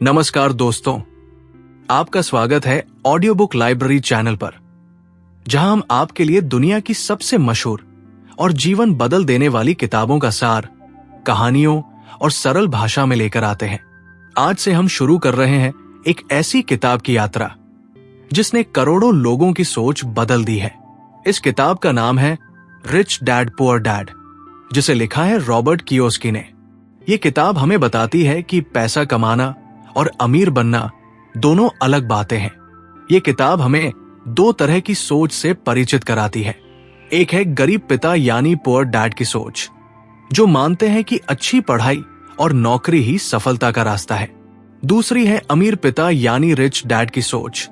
नमस्कार दोस्तों, आपका स्वागत है ऑडियो बुक लाइब्रेरी चैनल पर, जहां हम आपके लिए दुनिया की सबसे मशहूर और जीवन बदल देने वाली किताबों का सार, कहानियों और सरल भाषा में लेकर आते हैं। आज से हम शुरू कर रहे हैं एक ऐसी किताब की यात्रा जिसने करोड़ों लोगों की सोच बदल दी है। इस किताब का नाम है रिच डैड पुअर डैड, जिसे लिखा है रॉबर्ट कियोसाकी ने। यह किताब हमें बताती है कि पैसा कमाना और अमीर बनना दोनों अलग बातें हैं। ये किताब हमें दो तरह की सोच से परिचित कराती है। एक है गरीब पिता यानी पुअर डैड की सोच, जो मानते हैं कि अच्छी पढ़ाई और नौकरी ही सफलता का रास्ता है। दूसरी है अमीर पिता यानी रिच डैड की सोच,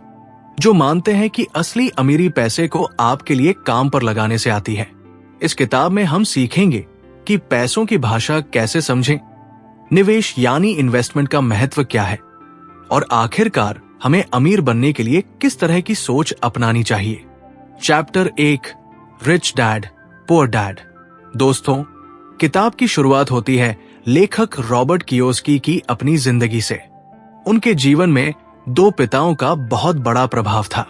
जो मानते हैं कि असली अमीरी पैसे को आपके लिए काम पर लगाने से आती है। इस किताब में हम सीखेंगे कि पैसों की भाषा कैसे समझें, निवेश यानी इन्वेस्टमेंट का महत्व क्या है, और आखिरकार हमें अमीर बनने के लिए किस तरह की सोच अपनानी चाहिए। Chapter 1, rich dad poor dad. दोस्तों, किताब की शुरुआत होती है लेखक रॉबर्ट कियोसाकी की अपनी जिंदगी से। उनके जीवन में दो पिताओं का बहुत बड़ा प्रभाव था।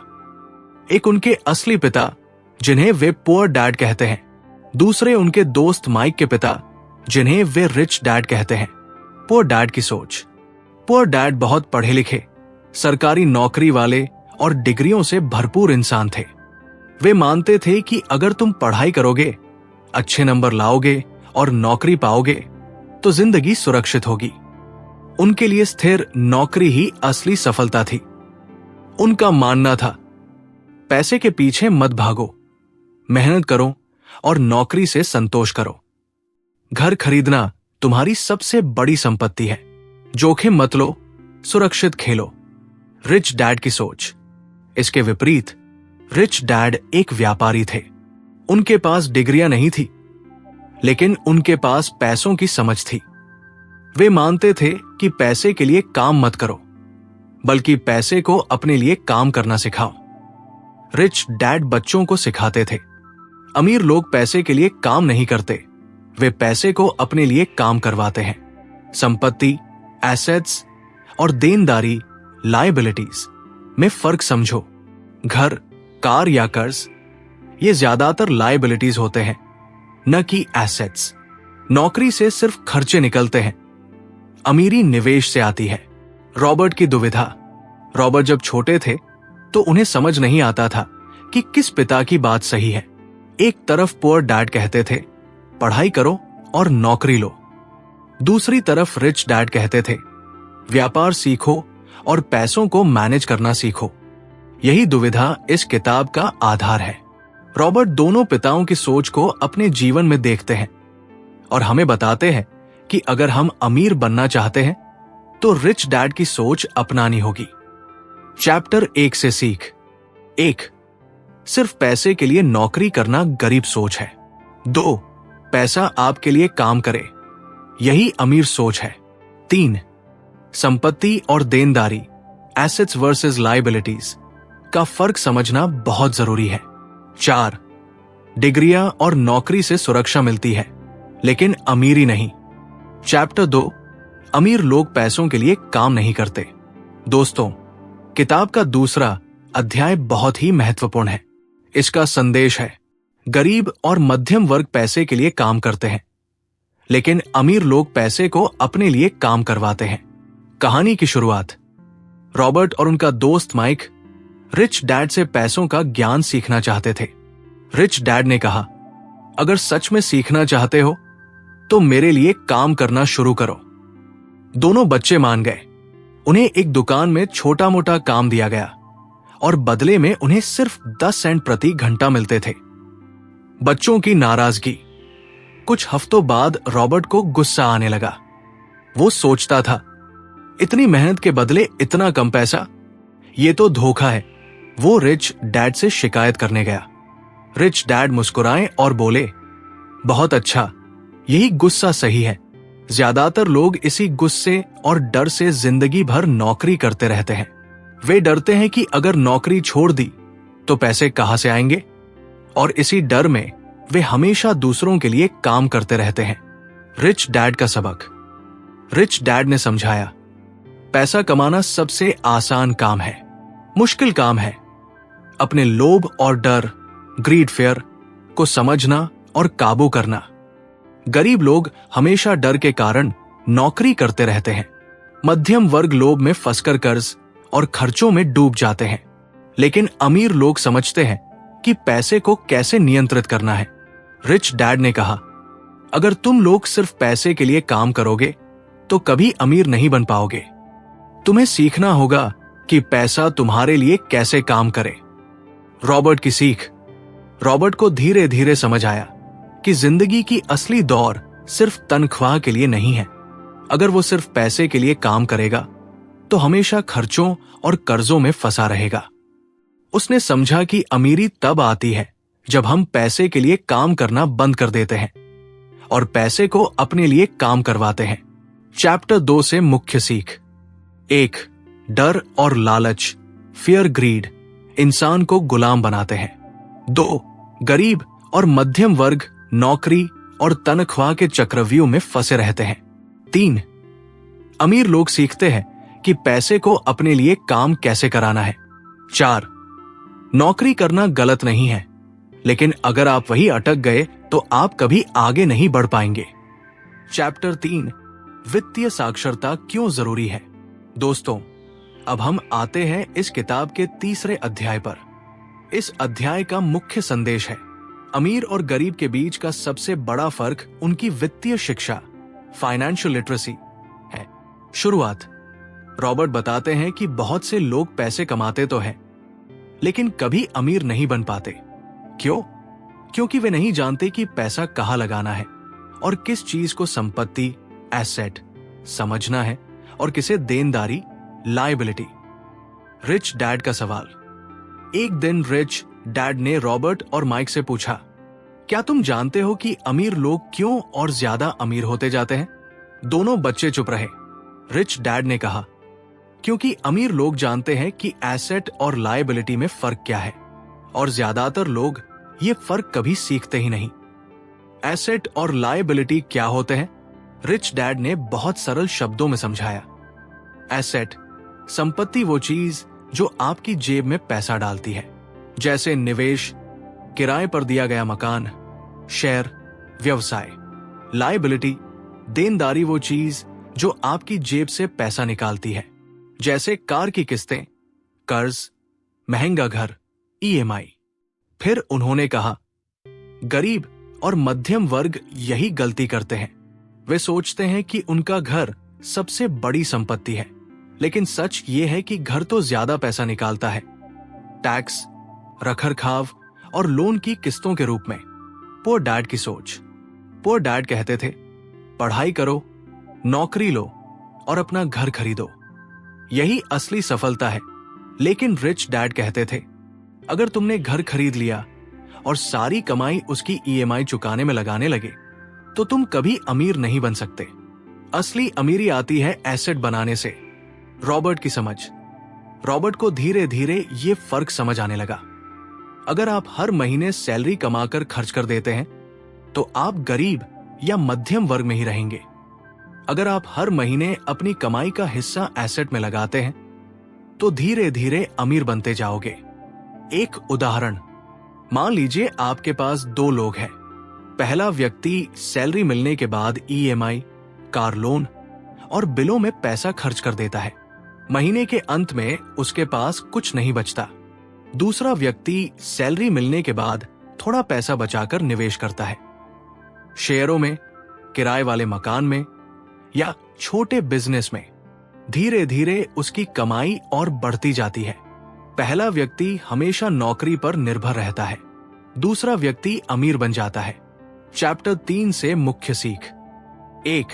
एक उनके असली पिता, जिन्हें वे पुअर डैड कहते हैं। दूसरे उनके दोस्त माइक के पिता, जिन्हें वे रिच डैड कहते हैं। पुअर डैड की सोच। पुअर डैड बहुत पढ़े लिखे, सरकारी नौकरी वाले और डिग्रियों से भरपूर इंसान थे। वे मानते थे कि अगर तुम पढ़ाई करोगे, अच्छे नंबर लाओगे और नौकरी पाओगे तो जिंदगी सुरक्षित होगी। उनके लिए स्थिर नौकरी ही असली सफलता थी। उनका मानना था, पैसे के पीछे मत भागो, मेहनत करो और नौकरी से संतोष करो। घर खरीदना तुम्हारी सबसे बड़ी संपत्ति है। जोखिम मत लो, सुरक्षित खेलो। रिच डैड की सोच। इसके विपरीत रिच डैड एक व्यापारी थे। उनके पास डिग्रियां नहीं थी, लेकिन उनके पास पैसों की समझ थी। वे मानते थे कि पैसे के लिए काम मत करो, बल्कि पैसे को अपने लिए काम करना सिखाओ। रिच डैड बच्चों को सिखाते थे, अमीर लोग पैसे के लिए काम नहीं करते, वे पैसे को अपने लिए काम करवाते हैं। संपत्ति, एसेट्स और देनदारी, लायबिलिटीज में फर्क समझो। घर, कार या कर्ज, ये ज्यादातर लायबिलिटीज होते हैं, न कि एसेट्स। नौकरी से सिर्फ खर्चे निकलते हैं, अमीरी निवेश से आती है। रॉबर्ट की दुविधा। रॉबर्ट जब छोटे थे तो उन्हें समझ नहीं आता था कि किस पिता की बात सही है। एक तरफ पुअर डैड कहते थे, पढ़ाई करो और नौकरी लो। दूसरी तरफ रिच डैड कहते थे, व्यापार सीखो और पैसों को मैनेज करना सीखो। यही दुविधा इस किताब का आधार है। रॉबर्ट दोनों पिताओं की सोच को अपने जीवन में देखते हैं और हमें बताते हैं कि अगर हम अमीर बनना चाहते हैं तो रिच डैड की सोच अपनानी होगी। चैप्टर 1 से सीख। 1, सिर्फ पैसे के लिए नौकरी करना गरीब सोच है। 2, पैसा आपके लिए काम करे, यही अमीर सोच है। 3, संपत्ति और देनदारी, एसेट्स वर्सेस लायबिलिटीज का फर्क समझना बहुत जरूरी है। 4, डिग्रियां और नौकरी से सुरक्षा मिलती है, लेकिन अमीरी नहीं। चैप्टर 2, अमीर लोग पैसों के लिए काम नहीं करते। दोस्तों, किताब का दूसरा अध्याय बहुत ही महत्वपूर्ण है। इसका संदेश है, गरीब और मध्यम वर्ग पैसे के लिए काम करते हैं, लेकिन अमीर लोग पैसे को अपने लिए काम करवाते हैं। कहानी की शुरुआत। रॉबर्ट और उनका दोस्त माइक रिच डैड से पैसों का ज्ञान सीखना चाहते थे। रिच डैड ने कहा, अगर सच में सीखना चाहते हो तो मेरे लिए काम करना शुरू करो। दोनों बच्चे मान गए। उन्हें एक दुकान में छोटा मोटा काम दिया गया और बदले में उन्हें सिर्फ 10 सेंट प्रति घंटा मिलते थे। बच्चों की नाराजगी। कुछ हफ्तों बाद रॉबर्ट को गुस्सा आने लगा। वो सोचता था, इतनी मेहनत के बदले इतना कम पैसा, ये तो धोखा है। वो रिच डैड से शिकायत करने गया। रिच डैड मुस्कुराए और बोले, बहुत अच्छा, यही गुस्सा सही है। ज्यादातर लोग इसी गुस्से और डर से जिंदगी भर नौकरी करते रहते हैं। वे डरते हैं कि अगर नौकरी छोड़ दी तो पैसे कहां से आएंगे, और इसी डर में वे हमेशा दूसरों के लिए काम करते रहते हैं। रिच डैड का सबक। रिच डैड ने समझाया, पैसा कमाना सबसे आसान काम है, मुश्किल काम है अपने लोभ और डर, ग्रीड फेयर को समझना और काबू करना। गरीब लोग हमेशा डर के कारण नौकरी करते रहते हैं। मध्यम वर्ग लोभ में फंसकर कर्ज और खर्चों में डूब जाते हैं। लेकिन अमीर लोग समझते हैं कि पैसे को कैसे नियंत्रित करना है। रिच डैड ने कहा, अगर तुम लोग सिर्फ पैसे के लिए काम करोगे तो कभी अमीर नहीं बन पाओगे। तुम्हें सीखना होगा कि पैसा तुम्हारे लिए कैसे काम करे। रॉबर्ट की सीख। रॉबर्ट को धीरे धीरे समझ आया कि जिंदगी की असली दौड़ सिर्फ तनख्वाह के लिए नहीं है। अगर वो सिर्फ पैसे के लिए काम करेगा तो हमेशा खर्चों और कर्जों में फंसा रहेगा। उसने समझा कि अमीरी तब आती है जब हम पैसे के लिए काम करना बंद कर देते हैं और पैसे को अपने लिए काम करवाते हैं। चैप्टर 2 से मुख्य सीख। 1. डर और लालच, फियर ग्रीड, इंसान को गुलाम बनाते हैं। 2. गरीब और मध्यम वर्ग नौकरी और तनख्वाह के चक्रव्यूह में फंसे रहते हैं। 3. अमीर लोग सीखते हैं कि पैसे को अपने लिए काम कैसे कराना है। 4. नौकरी करना गलत नहीं है, लेकिन अगर आप वही अटक गए तो आप कभी आगे नहीं बढ़ पाएंगे। चैप्टर 3, वित्तीय साक्षरता क्यों जरूरी है। दोस्तों, अब हम आते हैं इस किताब के तीसरे अध्याय पर। इस अध्याय का मुख्य संदेश है, अमीर और गरीब के बीच का सबसे बड़ा फर्क उनकी वित्तीय शिक्षा, फाइनेंशियल लिटरेसी है। शुरुआत। रॉबर्ट बताते हैं कि बहुत से लोग पैसे कमाते तो हैं, लेकिन कभी अमीर नहीं बन पाते। क्यों? क्योंकि वे नहीं जानते कि पैसा कहां लगाना है और किस चीज को संपत्ति, एसेट समझना है और किसे देनदारी, लायबिलिटी। रिच डैड का सवाल। एक दिन रिच डैड ने रॉबर्ट और माइक से पूछा, क्या तुम जानते हो कि अमीर लोग क्यों और ज्यादा अमीर होते जाते हैं? दोनों बच्चे चुप रहे। रिच डैड ने कहा, क्योंकि अमीर लोग जानते हैं कि एसेट और लायबिलिटी में फर्क क्या है और ज्यादातर लोग ये फर्क कभी सीखते ही नहीं। एसेट और लायबिलिटी क्या होते हैं? रिच डैड ने बहुत सरल शब्दों में समझाया। एसेट, संपत्ति वो चीज जो आपकी जेब में पैसा डालती है, जैसे निवेश, किराए पर दिया गया मकान, शेयर, व्यवसाय। लायबिलिटी, देनदारी वो चीज जो आपकी जेब से पैसा निकालती है, जैसे कार की किस्तें, कर्ज, महंगा घर, ईएमआई। फिर उन्होंने कहा, गरीब और मध्यम वर्ग यही गलती करते हैं। वे सोचते हैं कि उनका घर सबसे बड़ी संपत्ति है, लेकिन सच ये है कि घर तो ज्यादा पैसा निकालता है, टैक्स, रखरखाव और लोन की किस्तों के रूप में। पुअर डैड की सोच। पुअर डैड कहते थे, पढ़ाई करो, नौकरी लो और अपना घर खरीदो, यही असली सफलता है। लेकिन रिच डैड कहते थे, अगर तुमने घर खरीद लिया और सारी कमाई उसकी ईएमआई चुकाने में लगाने लगे तो तुम कभी अमीर नहीं बन सकते। असली अमीरी आती है एसेट बनाने से। रॉबर्ट की समझ। रॉबर्ट को धीरे धीरे ये फर्क समझ आने लगा। अगर आप हर महीने सैलरी कमाकर खर्च कर देते हैं तो आप गरीब या मध्यम वर्ग में ही रहेंगे। अगर आप हर महीने अपनी कमाई का हिस्सा एसेट में लगाते हैं तो धीरे धीरे अमीर बनते जाओगे। एक उदाहरण, मान लीजिए आपके पास 2 लोग हैं। पहला व्यक्ति सैलरी मिलने के बाद ईएमआई, कार लोन और बिलों में पैसा खर्च कर देता है। महीने के अंत में उसके पास कुछ नहीं बचता। दूसरा व्यक्ति सैलरी मिलने के बाद थोड़ा पैसा बचाकर निवेश करता है, शेयरों में, किराए वाले मकान में या छोटे बिजनेस में। धीरे धीरे उसकी कमाई और बढ़ती जाती है। पहला व्यक्ति हमेशा नौकरी पर निर्भर रहता है, दूसरा व्यक्ति अमीर बन जाता है। चैप्टर 3 से मुख्य सीख। 1.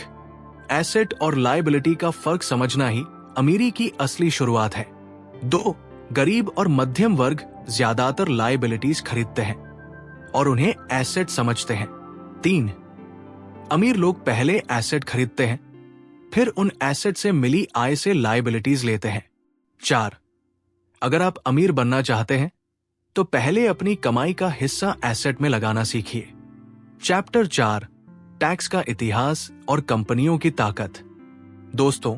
एसेट और लायबिलिटी का फर्क समझना ही अमीरी की असली शुरुआत है। 2. गरीब और मध्यम वर्ग ज्यादातर लायबिलिटीज खरीदते हैं और उन्हें एसेट समझते हैं। 3. अमीर लोग पहले एसेट खरीदते हैं, फिर उन एसेट से मिली आय से लायबिलिटीज लेते हैं। 4. अगर आप अमीर बनना चाहते हैं तो पहले अपनी कमाई का हिस्सा एसेट में लगाना सीखिए। चैप्टर 4, टैक्स का इतिहास और कंपनियों की ताकत। दोस्तों,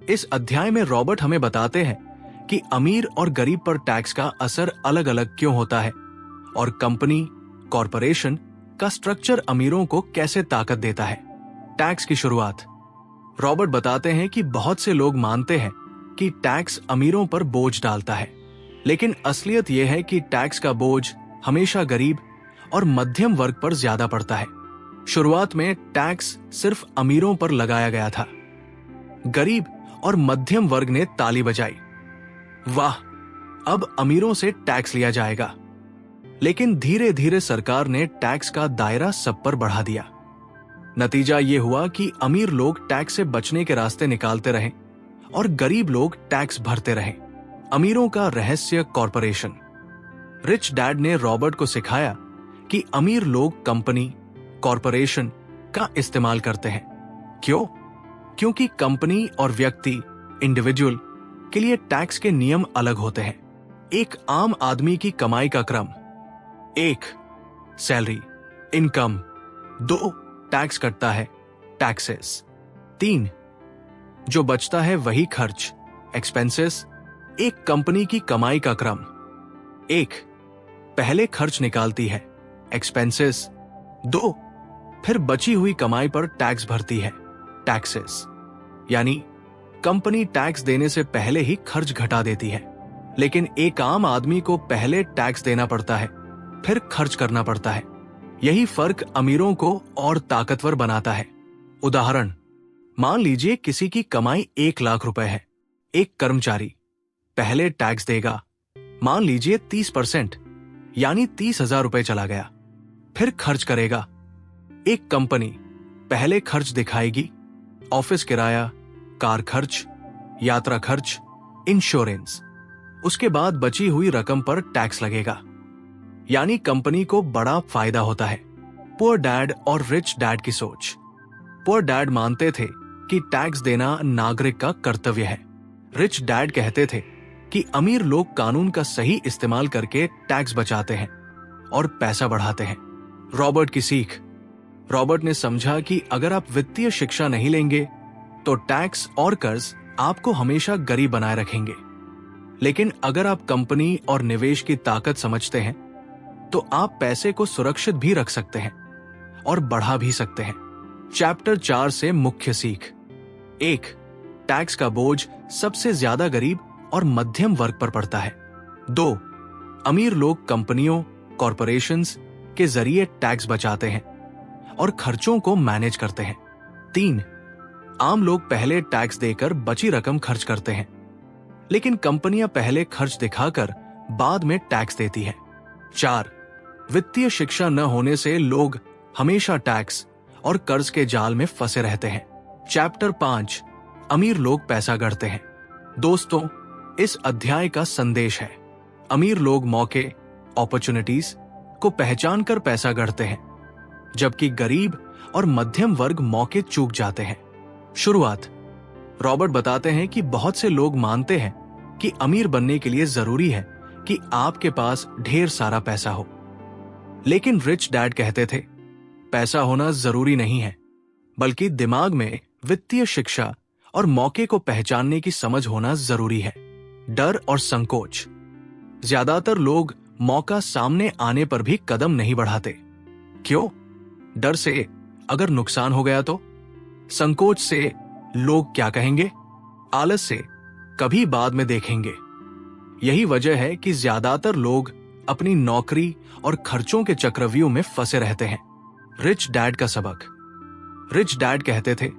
इस अध्याय में रॉबर्ट हमें बताते हैं कि अमीर और गरीब पर टैक्स का असर अलग अलग क्यों होता है और कंपनी, कॉरपोरेशन का स्ट्रक्चर अमीरों को कैसे ताकत देता है। टैक्स की शुरुआत। रॉबर्ट बताते हैं कि बहुत से लोग मानते हैं कि टैक्स अमीरों पर बोझ डालता है, लेकिन असलियत यह है कि टैक्स का बोझ हमेशा गरीब और मध्यम वर्ग पर ज्यादा पड़ता है। शुरुआत में टैक्स सिर्फ अमीरों पर लगाया गया था। गरीब और मध्यम वर्ग ने ताली बजाई, वाह, अब अमीरों से टैक्स लिया जाएगा। लेकिन धीरे धीरे सरकार ने टैक्स का दायरा सब पर बढ़ा दिया। नतीजा ये हुआ कि अमीर लोग टैक्स से बचने के रास्ते निकालते रहे और गरीब लोग टैक्स भरते रहे। अमीरों का रहस्य कॉरपोरेशन। रिच डैड ने रॉबर्ट को सिखाया कि अमीर लोग कंपनी, कॉरपोरेशन का इस्तेमाल करते हैं। क्यों? क्योंकि कंपनी और व्यक्ति, इंडिविजुअल के लिए टैक्स के नियम अलग होते हैं। एक आम आदमी की कमाई का क्रम: 1. Salary, income. 2. टैक्स कटता है, टैक्सेस। 3. जो बचता है वही खर्च, एक्सपेंसेस। एक कंपनी की कमाई का क्रम: 1. पहले खर्च निकालती है, एक्सपेंसेस। 2. फिर बची हुई कमाई पर टैक्स भरती है, टैक्सेस। यानी कंपनी टैक्स देने से पहले ही खर्च घटा देती है, लेकिन एक आम आदमी को पहले टैक्स देना पड़ता है, फिर खर्च करना पड़ता है। यही फर्क अमीरों को और ताकतवर बनाता है। उदाहरण, मान लीजिए किसी की कमाई 1 लाख रुपए है। एक कर्मचारी पहले टैक्स देगा, मान लीजिए 30%, यानी 30,000 रुपए चला गया, फिर खर्च करेगा। एक कंपनी पहले खर्च दिखाएगी, ऑफिस किराया, कार खर्च, यात्रा खर्च, इंश्योरेंस। उसके बाद बची हुई रकम पर टैक्स लगेगा, यानी कंपनी को बड़ा फायदा होता है। पुअर डैड और रिच डैड की सोच। पुअर डैड मानते थे कि टैक्स देना नागरिक का कर्तव्य है। रिच डैड कहते थे कि अमीर लोग कानून का सही इस्तेमाल करके टैक्स बचाते हैं और पैसा बढ़ाते हैं। रॉबर्ट की सीख। रॉबर्ट ने समझा कि अगर आप वित्तीय शिक्षा नहीं लेंगे तो टैक्स और कर्ज आपको हमेशा गरीब बनाए रखेंगे, लेकिन अगर आप कंपनी और निवेश की ताकत समझते हैं तो आप पैसे को सुरक्षित भी रख सकते हैं और बढ़ा भी सकते हैं। चैप्टर 4 से मुख्य सीख। 1. टैक्स का बोझ सबसे ज्यादा गरीब और मध्यम वर्ग पर पड़ता है। 2. अमीर लोग कंपनियों, कॉरपोरेशंस के जरिए टैक्स बचाते हैं और खर्चों को मैनेज करते हैं। 3. आम लोग पहले टैक्स देकर बची रकम खर्च करते हैं, लेकिन कंपनियां पहले खर्च दिखाकर बाद में टैक्स देती हैं। 4. वित्तीय शिक्षा न होने से लोग हमेशा टैक्स और कर्ज के जाल में फंसे रहते हैं। चैप्टर 5, अमीर लोग पैसा गढ़ते हैं। दोस्तों, इस अध्याय का संदेश है, अमीर लोग मौके, अपॉर्चुनिटीज को पहचान कर पैसा गढ़ते हैं, जबकि गरीब और मध्यम वर्ग मौके चूक जाते हैं। शुरुआत। रॉबर्ट बताते हैं कि बहुत से लोग मानते हैं कि अमीर बनने के लिए जरूरी है कि आपके पास ढेर सारा पैसा हो, लेकिन रिच डैड कहते थे पैसा होना जरूरी नहीं है, बल्कि दिमाग में वित्तीय शिक्षा और मौके को पहचानने की समझ होना जरूरी है। डर और संकोच। ज्यादातर लोग मौका सामने आने पर भी कदम नहीं बढ़ाते। क्यों? डर से अगर नुकसान हो गया तो, संकोच से लोग क्या कहेंगे, आलस से कभी बाद में देखेंगे। यही वजह है कि ज्यादातर लोग अपनी नौकरी और खर्चों के चक्रव्यूह में फंसे रहते हैं। रिच डैड का सबक। रिच डैड कहते थे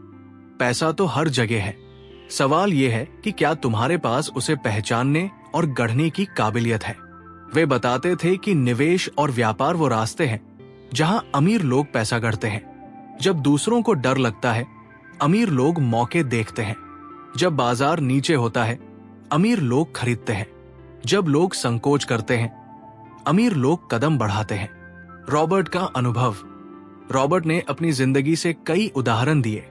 पैसा तो हर जगह है, सवाल यह है कि क्या तुम्हारे पास उसे पहचानने और गढ़ने की काबिलियत है। वे बताते थे कि निवेश और व्यापार वो रास्ते हैं जहां अमीर लोग पैसा गढ़ते हैं। जब दूसरों को डर लगता है, अमीर लोग मौके देखते हैं। जब बाजार नीचे होता है, अमीर लोग खरीदते हैं। जब लोग संकोच करते हैं, अमीर लोग कदम बढ़ाते हैं। रॉबर्ट का अनुभव। रॉबर्ट ने अपनी जिंदगी से कई उदाहरण दिए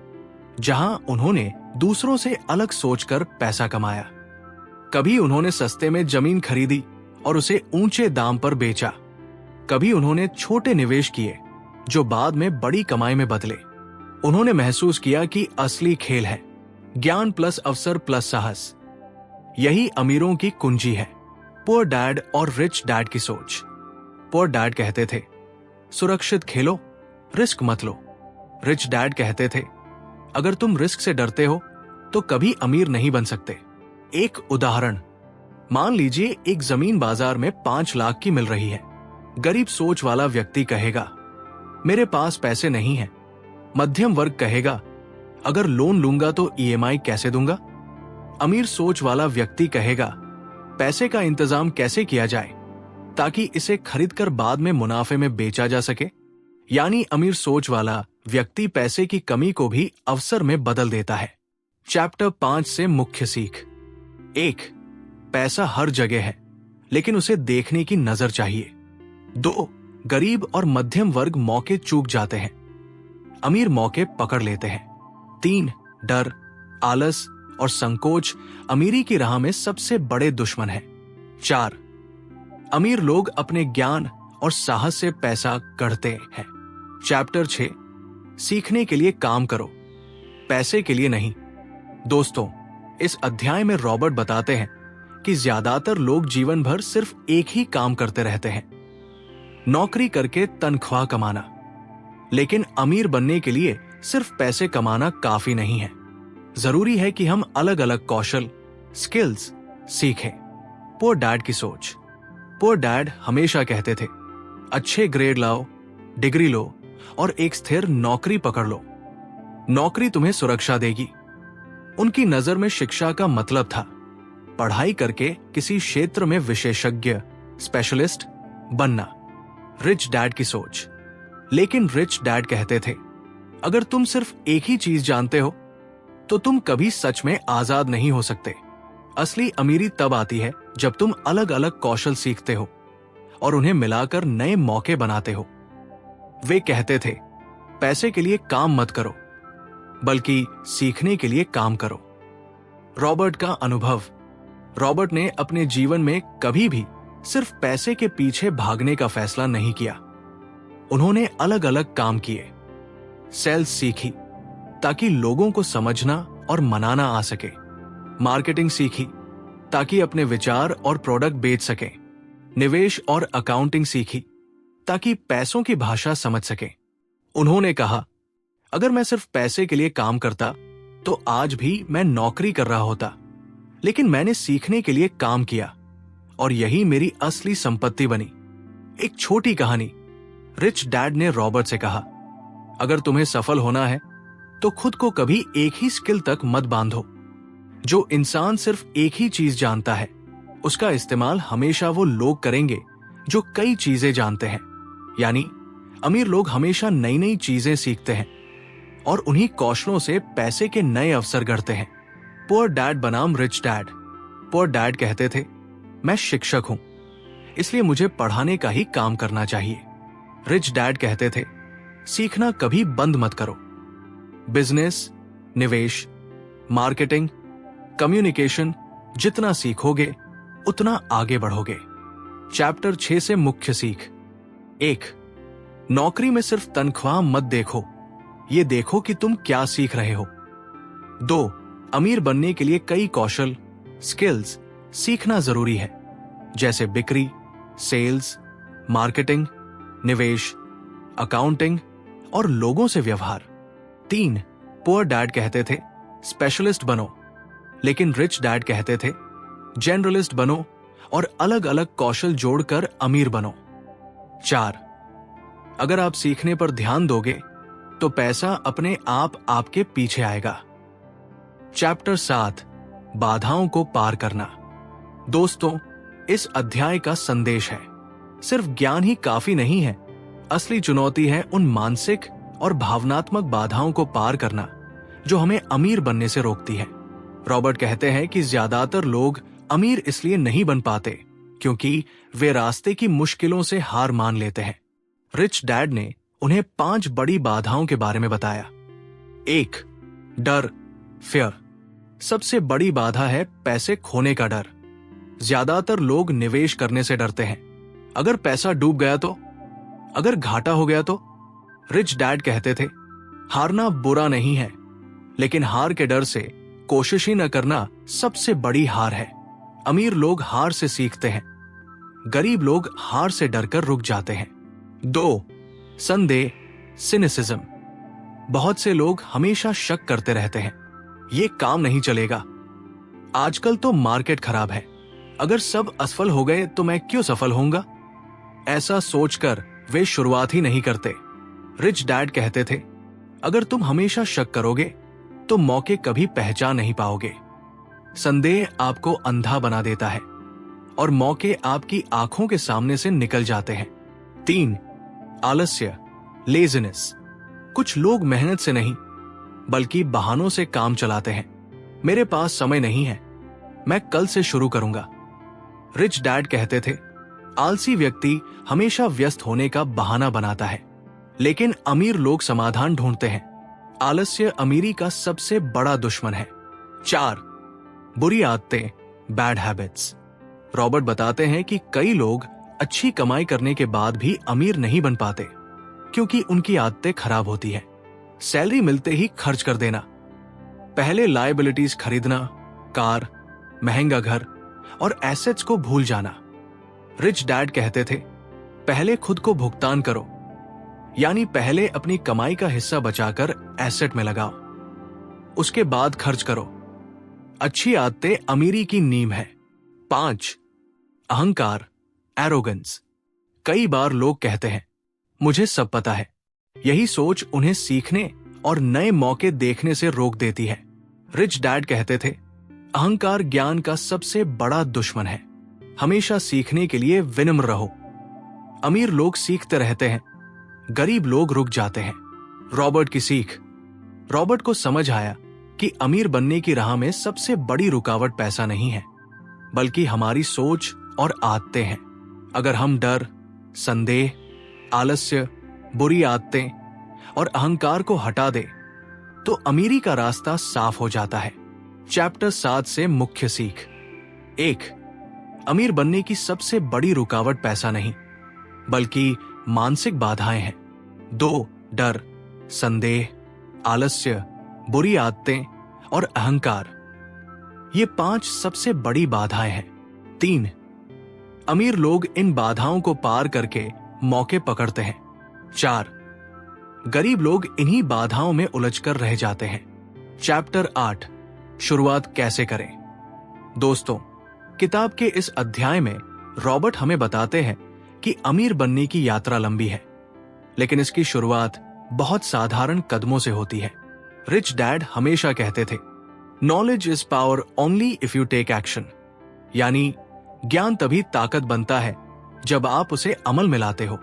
जहां उन्होंने दूसरों से अलग सोचकर पैसा कमाया। कभी उन्होंने सस्ते में जमीन खरीदी और उसे ऊंचे दाम पर बेचा। कभी उन्होंने छोटे निवेश किए जो बाद में बड़ी कमाई में बदले। उन्होंने महसूस किया कि असली खेल है ज्ञान प्लस अवसर प्लस साहस, यही अमीरों की कुंजी है। पुअर डैड और रिच डैड की सोच। पुअर डैड कहते थे, सुरक्षित खेलो, रिस्क मत लो। रिच डैड कहते थे, अगर तुम रिस्क से डरते हो तो कभी अमीर नहीं बन सकते। एक उदाहरण, मान लीजिए एक जमीन बाजार में 5 लाख की मिल रही है। गरीब सोच वाला व्यक्ति कहेगा, मेरे पास पैसे नहीं हैं। मध्यम वर्ग कहेगा, अगर लोन लूंगा तो ईएमआई कैसे दूंगा। अमीर सोच वाला व्यक्ति कहेगा, पैसे का इंतजाम कैसे किया जाए ताकि इसे खरीदकर बाद में मुनाफे में बेचा जा सके। यानी अमीर सोच वाला व्यक्ति पैसे की कमी को भी अवसर में बदल देता है। चैप्टर 5 से मुख्य सीख। 1. पैसा हर जगह है, लेकिन उसे देखने की नजर चाहिए। 2. गरीब और मध्यम वर्ग मौके चूक जाते हैं, अमीर मौके पकड़ लेते हैं। 3. डर, आलस और संकोच अमीरी की राह में सबसे बड़े दुश्मन हैं। 4. अमीर लोग अपने ज्ञान और साहस से पैसा गढ़ते हैं। चैप्टर 6, सीखने के लिए काम करो, पैसे के लिए नहीं। दोस्तों, इस अध्याय में रॉबर्ट बताते हैं कि ज्यादातर लोग जीवन भर सिर्फ एक ही काम करते रहते हैं, नौकरी करके तनख्वाह कमाना। लेकिन अमीर बनने के लिए सिर्फ पैसे कमाना काफी नहीं है। जरूरी है कि हम अलग अलग कौशल, स्किल्स सीखें। पुअर डैड की सोच। पुअर डैड हमेशा कहते थे, अच्छे ग्रेड लाओ, डिग्री लो और एक स्थिर नौकरी पकड़ लो, नौकरी तुम्हें सुरक्षा देगी। उनकी नजर में शिक्षा का मतलब था पढ़ाई करके किसी क्षेत्र में विशेषज्ञ, स्पेशलिस्ट बनना। रिच डैड की सोच। लेकिन रिच डैड कहते थे, अगर तुम सिर्फ एक ही चीज जानते हो तो तुम कभी सच में आजाद नहीं हो सकते। असली अमीरी तब आती है जब तुम अलग अलग कौशल सीखते हो और उन्हें मिलाकर नए मौके बनाते हो। वे कहते थे, पैसे के लिए काम मत करो, बल्कि सीखने के लिए काम करो। रॉबर्ट का अनुभव। रॉबर्ट ने अपने जीवन में कभी भी सिर्फ पैसे के पीछे भागने का फैसला नहीं किया। उन्होंने अलग अलग काम किए। सेल्स सीखी ताकि लोगों को समझना और मनाना आ सके। मार्केटिंग सीखी ताकि अपने विचार और प्रोडक्ट बेच सके। निवेश और अकाउंटिंग सीखी ताकि पैसों की भाषा समझ सके। उन्होंने कहा, अगर मैं सिर्फ पैसे के लिए काम करता तो आज भी मैं नौकरी कर रहा होता, लेकिन मैंने सीखने के लिए काम किया और यही मेरी असली संपत्ति बनी। एक छोटी कहानी। रिच डैड ने रॉबर्ट से कहा, अगर तुम्हें सफल होना है तो खुद को कभी एक ही स्किल तक मत बांधो। जो इंसान सिर्फ एक ही चीज जानता है, उसका इस्तेमाल हमेशा वो लोग करेंगे जो कई चीजें जानते हैं। यानी अमीर लोग हमेशा नई नई चीजें सीखते हैं और उन्हीं कौशलों से पैसे के नए अवसर गढ़ते हैं। पुअर डैड बनाम रिच डैड। पुअर डैड कहते थे, मैं शिक्षक हूं, इसलिए मुझे पढ़ाने का ही काम करना चाहिए। रिच डैड कहते थे, सीखना कभी बंद मत करो। बिजनेस, निवेश, मार्केटिंग, कम्युनिकेशन जितना सीखोगे उतना आगे बढ़ोगे। चैप्टर 6 से मुख्य सीख। 1. नौकरी में सिर्फ तनख्वाह मत देखो, ये देखो कि तुम क्या सीख रहे हो। 2. अमीर बनने के लिए कई कौशल, स्किल्स सीखना जरूरी है, जैसे बिक्री, सेल्स, मार्केटिंग, निवेश, अकाउंटिंग और लोगों से व्यवहार। 3. पुअर डैड कहते थे, स्पेशलिस्ट बनो, लेकिन रिच डैड कहते थे, जनरलिस्ट बनो और अलग अलग कौशल जोड़कर अमीर बनो। 4. अगर आप सीखने पर ध्यान दोगे तो पैसा अपने आप आपके पीछे आएगा। चैप्टर 7, बाधाओं को पार करना। दोस्तों, इस अध्याय का संदेश है, सिर्फ ज्ञान ही काफी नहीं है, असली चुनौती है उन मानसिक और भावनात्मक बाधाओं को पार करना जो हमें अमीर बनने से रोकती है। रॉबर्ट कहते हैं कि ज्यादातर लोग अमीर इसलिए नहीं बन पाते क्योंकि वे रास्ते की मुश्किलों से हार मान लेते हैं। रिच डैड ने उन्हें 5 बड़ी बाधाओं के बारे में बताया। 1. डर, फियर। सबसे बड़ी बाधा है पैसे खोने का डर। ज्यादातर लोग निवेश करने से डरते हैं। अगर पैसा डूब गया तो, अगर घाटा हो गया तो। रिच डैड कहते थे, हारना बुरा नहीं है, लेकिन हार के डर से कोशिश ही न करना सबसे बड़ी हार है। अमीर लोग हार से सीखते हैं, गरीब लोग हार से डरकर रुक जाते हैं। 2. संदेह, सिनिसिज्म। बहुत से लोग हमेशा शक करते रहते हैं, ये काम नहीं चलेगा, आजकल तो मार्केट खराब है, अगर सब असफल हो गए तो मैं क्यों सफल होऊंगा। ऐसा सोचकर वे शुरुआत ही नहीं करते। रिच डैड कहते थे, अगर तुम हमेशा शक करोगे तो मौके कभी पहचान नहीं पाओगे। संदेह आपको अंधा बना देता है और मौके आपकी आंखों के सामने से निकल जाते हैं। 3. आलस्य, लेजीनेस। कुछ लोग मेहनत से नहीं बल्कि बहानों से काम चलाते हैं। मेरे पास समय नहीं है, मैं कल से शुरू करूंगा। रिच डैड कहते थे, आलसी व्यक्ति हमेशा व्यस्त होने का बहाना बनाता है, लेकिन अमीर लोग समाधान ढूंढते हैं। आलस्य अमीरी का सबसे बड़ा दुश्मन है। 4. बुरी आदतें, बैड हैबिट्स। रॉबर्ट बताते हैं कि कई लोग अच्छी कमाई करने के बाद भी अमीर नहीं बन पाते क्योंकि उनकी आदतें खराब होती है। सैलरी मिलते ही खर्च कर देना, पहले लायबिलिटीज खरीदना, कार, महंगा घर और एसेट्स को भूल जाना। रिच डैड कहते थे, पहले खुद को भुगतान करो, यानी पहले अपनी कमाई का हिस्सा बचाकर एसेट में लगाओ, उसके बाद खर्च करो। अच्छी आदतें अमीरी की नींव है। 5. अहंकार, एरोगेंस। कई बार लोग कहते हैं, मुझे सब पता है। यही सोच उन्हें सीखने और नए मौके देखने से रोक देती है। रिच डैड कहते थे, अहंकार ज्ञान का सबसे बड़ा दुश्मन है। हमेशा सीखने के लिए विनम्र रहो। अमीर लोग सीखते रहते हैं, गरीब लोग रुक जाते हैं। रॉबर्ट की सीख। रॉबर्ट को समझ आया कि अमीर बनने की राह में सबसे बड़ी रुकावट पैसा नहीं है, बल्कि हमारी सोच और आदतें हैं। अगर हम डर, संदेह, आलस्य, बुरी आदतें और अहंकार को हटा दे तो अमीरी का रास्ता साफ हो जाता है। चैप्टर 7 से मुख्य सीख। 1. अमीर बनने की सबसे बड़ी रुकावट पैसा नहीं बल्कि मानसिक बाधाएं हैं। 2. डर, संदेह, आलस्य, बुरी आदतें और अहंकार, ये 5 सबसे बड़ी बाधाएं हैं। 3. अमीर लोग इन बाधाओं को पार करके मौके पकड़ते हैं। 4. गरीब लोग इन्हीं बाधाओं में उलझकर रह जाते हैं। चैप्टर 8, शुरुआत कैसे करें। दोस्तों, किताब के इस अध्याय में रॉबर्ट हमें बताते हैं कि अमीर बनने की यात्रा लंबी है, लेकिन इसकी शुरुआत बहुत साधारण कदमों से होती है। रिच डैड हमेशा कहते थे, knowledge is power only if you take action, यानी ज्ञान तभी ताकत बनता है जब आप उसे अमल में लाते हो।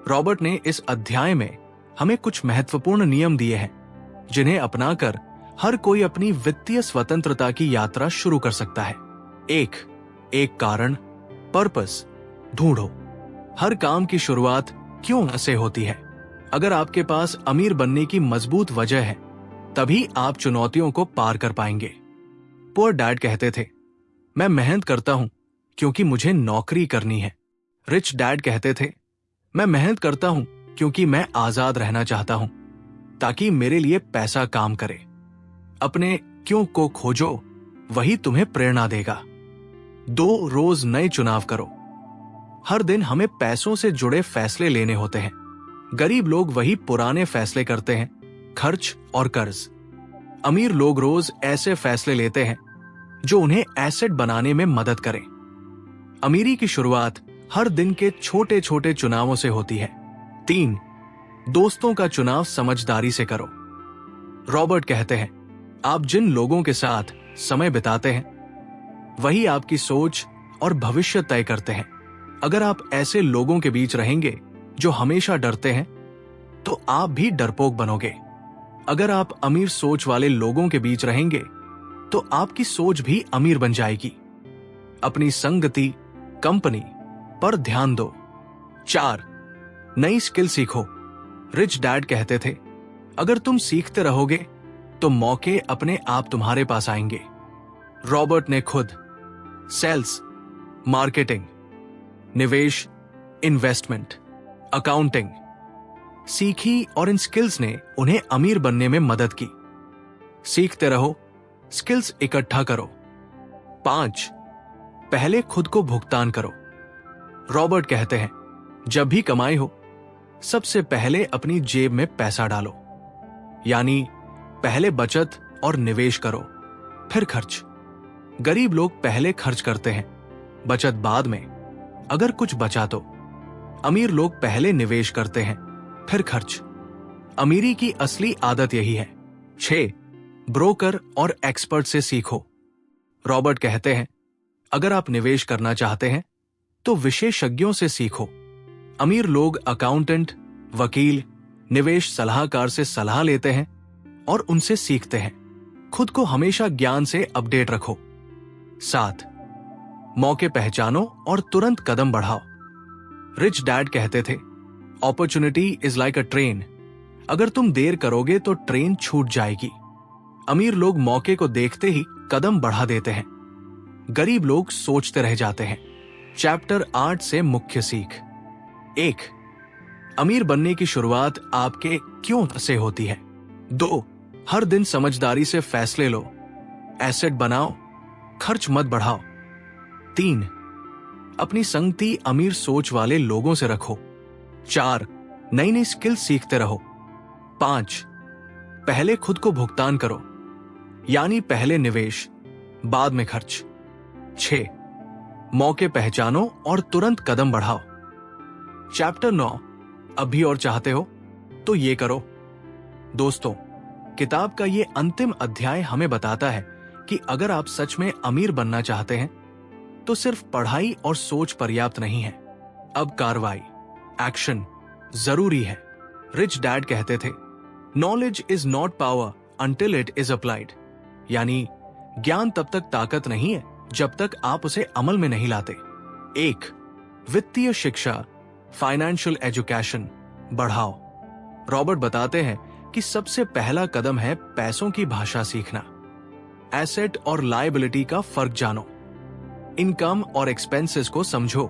रॉबर्ट ने इस अध्याय में हमें कुछ महत्वपूर्ण नियम दिए हैं जिन्हें अपनाकर हर कोई अपनी वित्तीय स्वतंत्रता की यात्रा शुरू कर सकता है। 1. एक कारण, पर्पस ढूंढो। हर काम की शुरुआत क्यों से होती है। अगर आपके पास अमीर बनने की मजबूत वजह है, तभी आप चुनौतियों को पार कर पाएंगे। पुअर डैड कहते थे, मैं मेहनत करता हूं क्योंकि मुझे नौकरी करनी है। रिच डैड कहते थे, मैं मेहनत करता हूं क्योंकि मैं आजाद रहना चाहता हूं ताकि मेरे लिए पैसा काम करे। अपने क्यों को खोजो, वही तुम्हें प्रेरणा देगा। 2. रोज नए चुनाव करो। हर दिन हमें पैसों से जुड़े फैसले लेने होते हैं। गरीब लोग वही पुराने फैसले करते हैं, खर्च और कर्ज। अमीर लोग रोज ऐसे फैसले लेते हैं जो उन्हें एसेट बनाने में मदद करें। अमीरी की शुरुआत हर दिन के छोटे छोटे चुनावों से होती है। 3. दोस्तों का चुनाव समझदारी से करो। रॉबर्ट कहते हैं, आप जिन लोगों के साथ समय बिताते हैं वही आपकी सोच और भविष्य तय करते हैं। अगर आप ऐसे लोगों के बीच रहेंगे जो हमेशा डरते हैं तो आप भी डरपोक बनोगे। अगर आप अमीर सोच वाले लोगों के बीच रहेंगे तो आपकी सोच भी अमीर बन जाएगी। अपनी संगति, कंपनी पर ध्यान दो। 4. नई स्किल सीखो। रिच डैड कहते थे, अगर तुम सीखते रहोगे तो मौके अपने आप तुम्हारे पास आएंगे। रॉबर्ट ने खुद सेल्स, मार्केटिंग, निवेश, इन्वेस्टमेंट, अकाउंटिंग सीखी और इन स्किल्स ने उन्हें अमीर बनने में मदद की। सीखते रहो, स्किल्स इकट्ठा करो। 5. पहले खुद को भुगतान करो। रॉबर्ट कहते हैं, जब भी कमाई हो सबसे पहले अपनी जेब में पैसा डालो, यानी पहले बचत और निवेश करो, फिर खर्च। गरीब लोग पहले खर्च करते हैं, बचत बाद में, अगर कुछ बचा तो। अमीर लोग पहले निवेश करते हैं, फिर खर्च। अमीरी की असली आदत यही है। 6. ब्रोकर और एक्सपर्ट से सीखो। रॉबर्ट कहते हैं, अगर आप निवेश करना चाहते हैं तो विशेषज्ञों से सीखो। अमीर लोग अकाउंटेंट, वकील, निवेश सलाहकार से सलाह लेते हैं और उनसे सीखते हैं। खुद को हमेशा ज्ञान से अपडेट रखो। 7. मौके पहचानो और तुरंत कदम बढ़ाओ। रिच डैड कहते थे, opportunity is like a train. अगर तुम देर करोगे तो ट्रेन छूट जाएगी। अमीर लोग मौके को देखते ही कदम बढ़ा देते हैं, गरीब लोग सोचते रह जाते हैं। चैप्टर 8 से मुख्य सीख। 1. अमीर बनने की शुरुआत आपके क्यों से होती है। 2. हर दिन समझदारी से फैसले लो, एसेट बनाओ, खर्च मत बढ़ाओ। 3. अपनी संगति अमीर सोच वाले लोगों से रखो। 4. नई नई स्किल सीखते रहो। 5. पहले खुद को भुगतान करो, यानी पहले निवेश बाद में खर्च। 6. मौके पहचानो और तुरंत कदम बढ़ाओ। चैप्टर 9। अब भी और चाहते हो तो ये करो। दोस्तों, किताब का ये अंतिम अध्याय हमें बताता है कि अगर आप सच में अमीर बनना चाहते हैं तो सिर्फ पढ़ाई और सोच पर्याप्त नहीं है। अब कार्रवाई, एक्शन जरूरी है। रिच डैड कहते थे, knowledge is not power until it is applied, यानी ज्ञान तब तक ताकत नहीं है जब तक आप उसे अमल में नहीं लाते। 1. वित्तीय शिक्षा, फाइनेंशियल एजुकेशन बढ़ाओ। रॉबर्ट बताते हैं कि सबसे पहला कदम है पैसों की भाषा सीखना। एसेट और लायबिलिटी का फर्क जानो, इनकम और एक्सपेंसेस को समझो,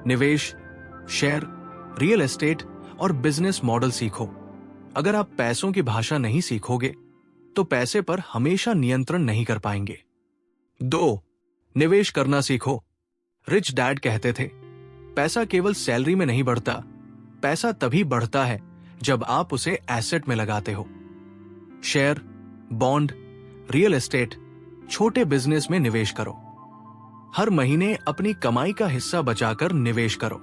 निवेश, शेयर, रियल एस्टेट और बिजनेस मॉडल सीखो। अगर आप पैसों की भाषा नहीं सीखोगे तो पैसे पर हमेशा नियंत्रण नहीं कर पाएंगे। 2. निवेश करना सीखो। रिच डैड कहते थे, पैसा केवल सैलरी में नहीं बढ़ता, पैसा तभी बढ़ता है जब आप उसे एसेट में लगाते हो। शेयर, बॉन्ड, रियल एस्टेट, छोटे बिजनेस में निवेश करो। हर महीने अपनी कमाई का हिस्सा बचाकर निवेश करो।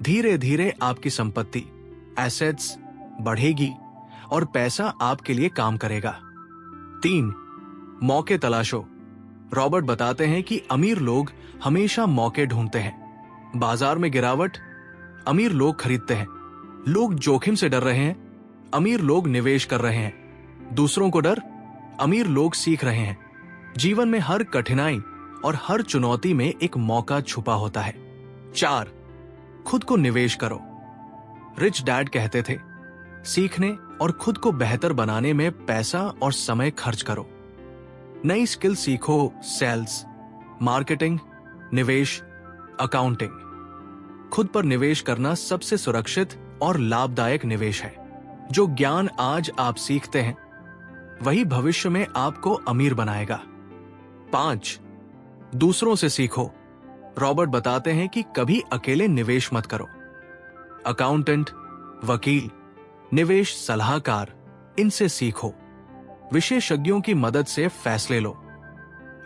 धीरे धीरे आपकी संपत्ति, एसेट्स बढ़ेगी और पैसा आपके लिए काम करेगा। 3. मौके तलाशो। रॉबर्ट बताते हैं कि अमीर लोग हमेशा मौके ढूंढते हैं। बाजार में गिरावट, अमीर लोग खरीदते हैं। लोग जोखिम से डर रहे हैं, अमीर लोग निवेश कर रहे हैं। दूसरों को डर, अमीर लोग सीख रहे हैं। जीवन में हर कठिनाई और हर चुनौती में एक मौका छुपा होता है। 4. खुद को निवेश करो। रिच डैड कहते थे, सीखने और खुद को बेहतर बनाने में पैसा और समय खर्च करो। नई स्किल सीखो, सेल्स, मार्केटिंग, निवेश, अकाउंटिंग। खुद पर निवेश करना सबसे सुरक्षित और लाभदायक निवेश है। जो ज्ञान आज आप सीखते हैं वही भविष्य में आपको अमीर बनाएगा। 5. दूसरों से सीखो। रॉबर्ट बताते हैं कि कभी अकेले निवेश मत करो। अकाउंटेंट, वकील, निवेश सलाहकार, इनसे सीखो। विशेषज्ञों की मदद से फैसले लो।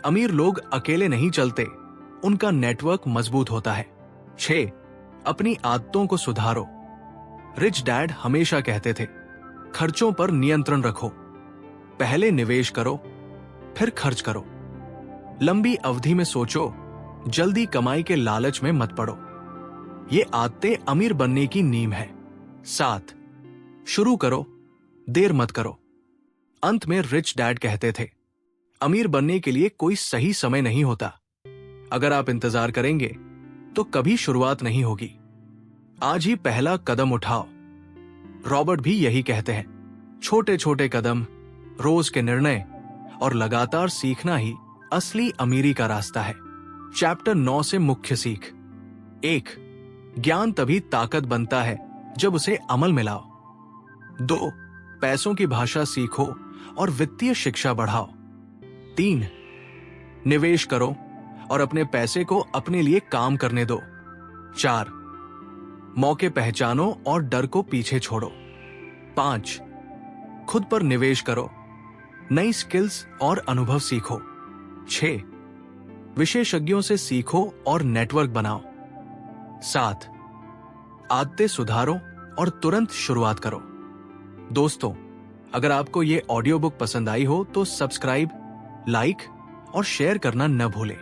अमीर लोग अकेले नहीं चलते, उनका नेटवर्क मजबूत होता है। 6. अपनी आदतों को सुधारो। रिच डैड हमेशा कहते थे, खर्चों पर नियंत्रण रखो। पहले निवेश करो, फिर खर्च करो। लंबी अवधि में सोचो, जल्दी कमाई के लालच में मत पड़ो। ये आदतें अमीर बनने की नींव है। 7. शुरू करो, देर मत करो। अंत में रिच डैड कहते थे, अमीर बनने के लिए कोई सही समय नहीं होता। अगर आप इंतजार करेंगे तो कभी शुरुआत नहीं होगी। आज ही पहला कदम उठाओ। रॉबर्ट भी यही कहते हैं, छोटे छोटे कदम, रोज के निर्णय और लगातार सीखना ही असली अमीरी का रास्ता है। चैप्टर 9 से मुख्य सीख। 1. ज्ञान तभी ताकत बनता है जब उसे अमल में लाओ। 2. पैसों की भाषा सीखो और वित्तीय शिक्षा बढ़ाओ। 3, निवेश करो और अपने पैसे को अपने लिए काम करने दो। 4, मौके पहचानो और डर को पीछे छोड़ो। 5, खुद पर निवेश करो, नई स्किल्स और अनुभव सीखो। 6, विशेषज्ञों से सीखो और नेटवर्क बनाओ। 7, आदतें सुधारो और तुरंत शुरुआत करो। दोस्तों, अगर आपको ये ऑडियो बुक पसंद आई हो तो सब्सक्राइब, लाइक और शेयर करना न भूलें।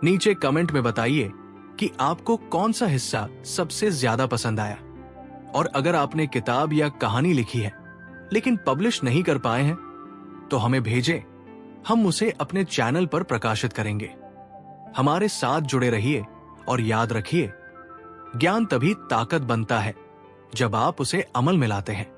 नीचे कमेंट में बताइए कि आपको कौन सा हिस्सा सबसे ज्यादा पसंद आया। और अगर आपने किताब या कहानी लिखी है लेकिन पब्लिश नहीं कर पाए हैं तो हमें भेजें, हम उसे अपने चैनल पर प्रकाशित करेंगे। हमारे साथ जुड़े रहिए और याद रखिए, ज्ञान तभी ताकत बनता है जब आप उसे अमल में लाते हैं।